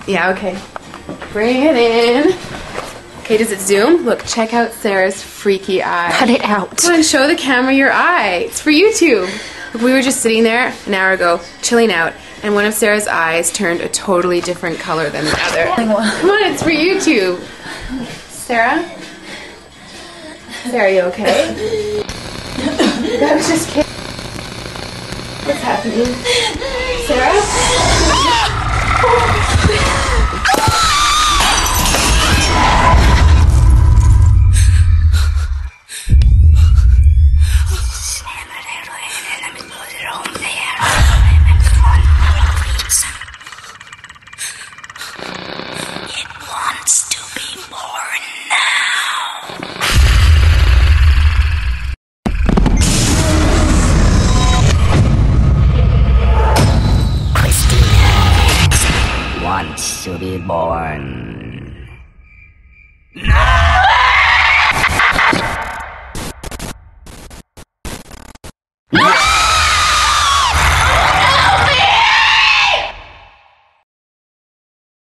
Yeah, okay. Bring it in. Okay, does it zoom? Look, check out Sarah's freaky eye. Cut it out. Come on, show the camera your eye. It's for YouTube. Look, we were just sitting there an hour ago, chilling out, and one of Sarah's eyes turned a totally different color than the other. Come on, it's for YouTube. Sarah? Sarah, are you okay? That was just kidding. What's happening? Sarah? It wants to be born now. Christina wants to be born. No!